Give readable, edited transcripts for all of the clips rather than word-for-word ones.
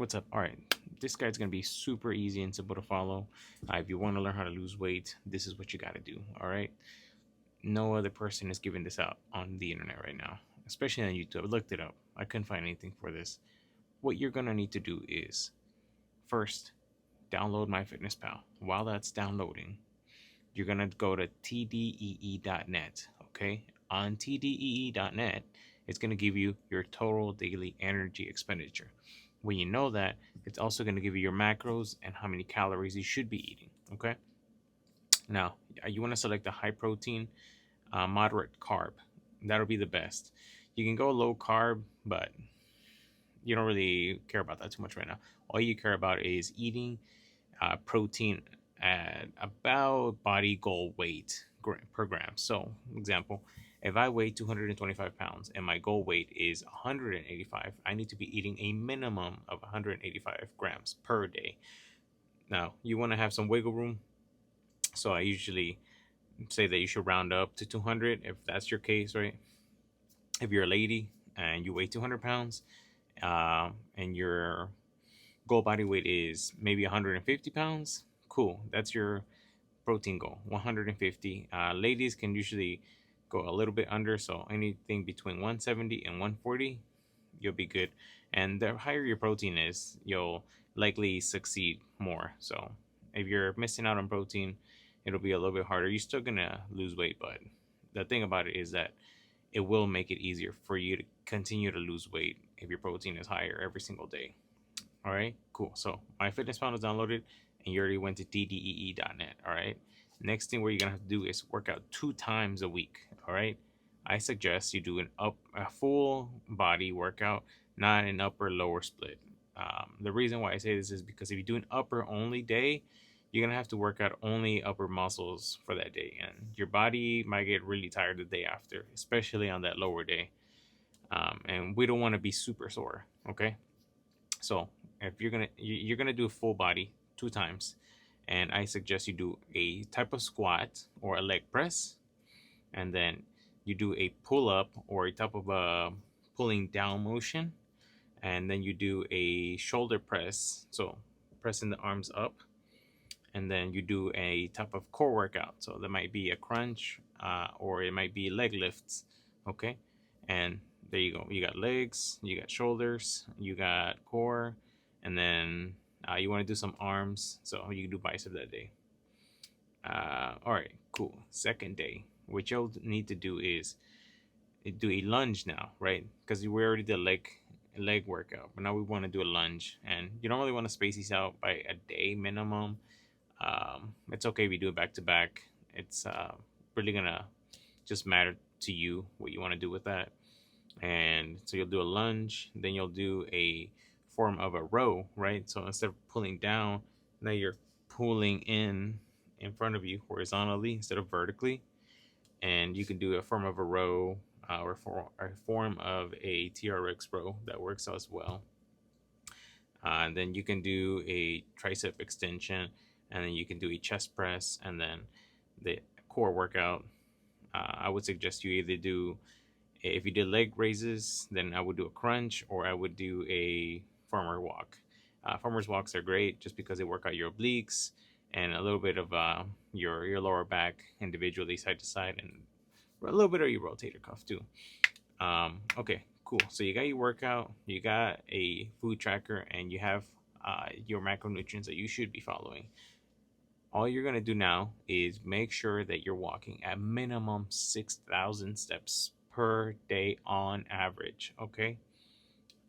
What's up? All right, this guide's gonna be super easy and simple to follow. If you want to learn how to lose weight, this is what you got to do. All right, no other person is giving this out on the internet right now, especially on YouTube. I looked it up. I couldn't find anything for this. What you're gonna need to do is first download MyFitnessPal. While that's downloading, you're gonna go to tdee.net. Okay, on tdee.net, it's gonna give you your total daily energy expenditure. When you know that, it's also going to give you your macros and how many calories you should be eating. Okay. Now, you want to select the high protein, moderate carb. That'll be the best. You can go low carb, but you don't really care about that too much right now. All you care about is eating protein at about body goal weight per gram. So, example, if I weigh 225 pounds and my goal weight is 185, I need to be eating a minimum of 185 grams per day. Now, you want to have some wiggle room. So, I usually say that you should round up to 200 if that's your case, right? If you're a lady and you weigh 200 pounds and your goal body weight is maybe 150 pounds, cool. That's your protein goal, 150. Ladies can usually go a little bit under, so anything between 170 and 140, you'll be good. And the higher your protein is, you'll likely succeed more. So if you're missing out on protein, it'll be a little bit harder. You're still gonna lose weight, but the thing about it is that it will make it easier for you to continue to lose weight if your protein is higher every single day. All right, cool. So MyFitnessPal is downloaded, and you already went to ddee.net. All right. Next thing what you're gonna have to do is work out 2 times a week. All right. I suggest you do a full body workout, not an upper lower split. The reason why I say this is because if you do an upper only day, you're gonna have to work out only upper muscles for that day, and your body might get really tired the day after, especially on that lower day. And we don't want to be super sore. Okay. So if you're gonna do a full body 2 times, and I suggest you do a type of squat or a leg press, and then you do a pull up or a type of a pulling down motion, and then you do a shoulder press, so pressing the arms up, and then you do a type of core workout. So there might be a crunch, or it might be leg lifts. Okay, and there you go. You got legs, you got shoulders, you got core, and then you want to do some arms, so you can do bicep that day. All right, cool. Second day, what you'll need to do is do a lunge now, right? Because we already did leg workout, but now we want to do a lunge, and you don't really want to space these out by a day minimum. It's okay if you do it back to back. It's really gonna just matter to you what you want to do with that. And so you'll do a lunge, then you'll do a form of a row, right? So instead of pulling down, now you're pulling in front of you horizontally instead of vertically. And you can do a form of a row, or a form of a TRX row that works as well. And then you can do a tricep extension, and then you can do a chest press, and then the core workout. I would suggest you either do, if you did leg raises, then I would do a crunch, or I would do a farmer walk. Farmer's walks are great just because they work out your obliques and a little bit of your lower back individually, side to side, and a little bit of your rotator cuff too. Okay, cool. So you got your workout, you got a food tracker, and you have your macronutrients that you should be following. All you're going to do now is make sure that you're walking at minimum 6,000 steps per day on average. Okay,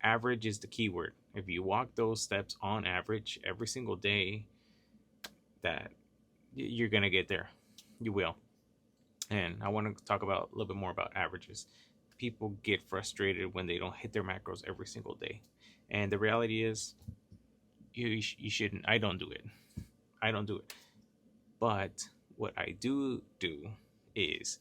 average is the keyword. If you walk those steps on average every single day, that you're going to get there. You will. And I want to talk about a little bit more about averages. People get frustrated when they don't hit their macros every single day, and the reality is you shouldn't. I don't do it. But what I do is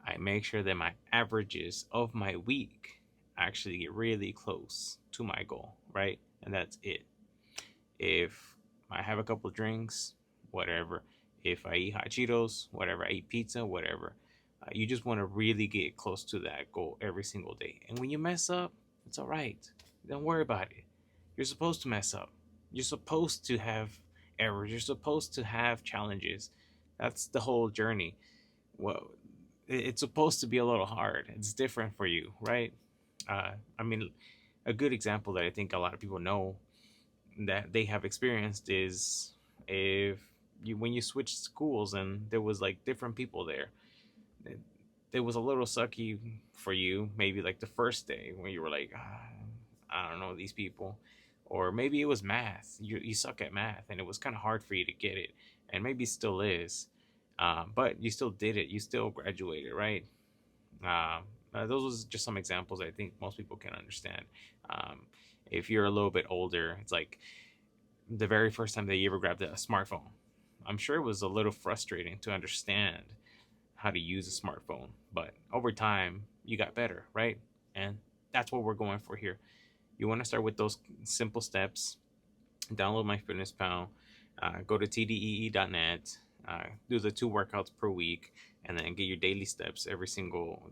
I make sure that my averages of my week actually get really close to my goal, right? And that's it. If I have a couple of drinks, whatever. If I eat hot Cheetos, whatever. I eat pizza, whatever. You just want to really get close to that goal every single day. And when you mess up, it's all right. Don't worry about it. You're supposed to mess up. You're supposed to have errors. You're supposed to have challenges. That's the whole journey. Well, it's supposed to be a little hard. It's different for you, right? I mean, a good example that I think a lot of people know that they have experienced is if you when you switched schools and there was like different people there, it, it was a little sucky for you. Maybe like the first day when you were like, I don't know these people, or maybe it was math. You suck at math, and it was kind of hard for you to get it, and maybe it still is, but you still did it. You still graduated, right? Um, those was just some examples I think most people can understand. Um, if you're a little bit older, it's like the very first time that you ever grabbed a smartphone. I'm sure it was a little frustrating to understand how to use a smartphone, but over time you got better, right? And that's what we're going for here. You want to start with those simple steps. Download MyFitnessPal, go to tdee.net, do the 2 workouts per week, and then get your daily steps every single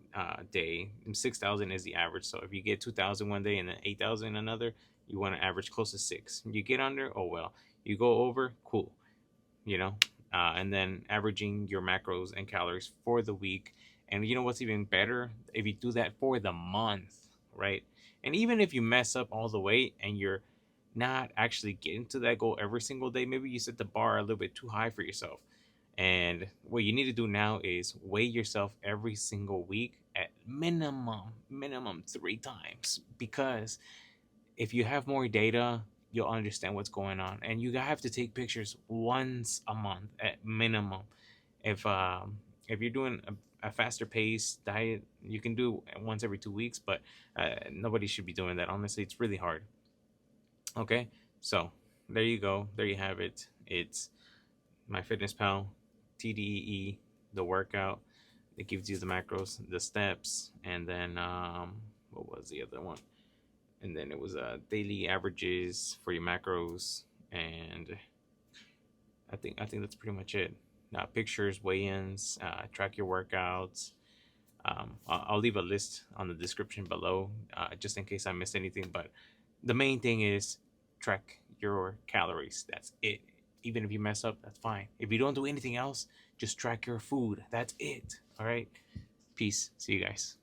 day. And 6,000 is the average. So if you get 2,000 one day and then 8,000 another, you want to average close to 6. You get under, oh well. You go over, cool. You know, and then averaging your macros and calories for the week. And you know what's even better? If you do that for the month, right? And even if you mess up all the way and you're not actually getting to that goal every single day, maybe you set the bar a little bit too high for yourself. And what you need to do now is weigh yourself every single week at minimum 3 times, because if you have more data, you'll understand what's going on. And you have to take pictures once a month at minimum. If you're doing a faster pace diet, you can do it once every 2 weeks, but nobody should be doing that. Honestly, it's really hard. Okay, so there you go. There you have it. It's MyFitnessPal, TDEE, the workout. It gives you the macros, the steps, and then what was the other one? And then it was daily averages for your macros, and I think that's pretty much it. Pictures, weigh-ins, track your workouts. I'll leave a list on the description below, just in case I missed anything. But the main thing is track your calories. That's it. Even if you mess up, that's fine. If you don't do anything else, just track your food. That's it. All right. Peace. See you guys.